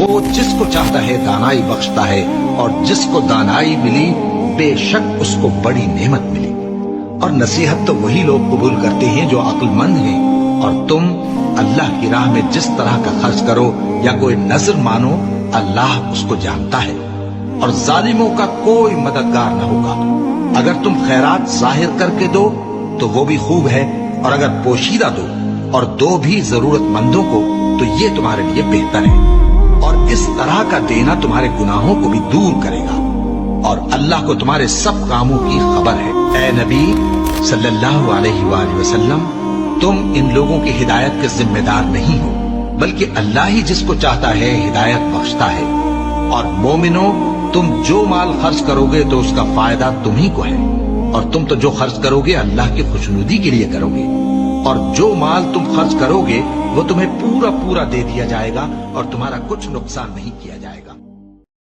وہ جس کو چاہتا ہے دانائی بخشتا ہے، اور جس کو دانائی ملی بے شک اس کو بڑی نعمت ملی۔ اور نصیحت تو وہی لوگ قبول کرتے ہیں جو عقل مند ہیں، اور تم اللہ کی راہ میں جس طرح کا خرچ کرو یا کوئی نذر مانو، اللہ اس کو جانتا ہے، اور ظالموں کا کوئی مددگار نہ ہوگا۔ اگر تم خیرات ظاہر کر کے دو تو وہ بھی خوب ہے، اور اگر پوشیدہ دو اور دو بھی ضرورت مندوں کو تو یہ تمہارے لیے بہتر ہے، اور اس طرح کا دینا تمہارے گناہوں کو بھی دور کرے گا، اور اللہ کو تمہارے سب کاموں کی خبر ہے۔ اے نبی صلی اللہ علیہ وآلہ وسلم، تم ان لوگوں کی ہدایت کے ذمہ دار نہیں ہو، بلکہ اللہ ہی جس کو چاہتا ہے ہدایت بخشتا ہے۔ اور مومنو، تم جو مال خرچ کرو گے تو اس کا فائدہ تم ہی کو ہے، اور تم تو جو خرچ کرو گے اللہ کی خوشنودی کے لیے کرو گے، اور جو مال تم خرچ کرو گے وہ تمہیں پورا پورا دے دیا جائے گا، اور تمہارا کچھ نقصان نہیں کیا جائے گا۔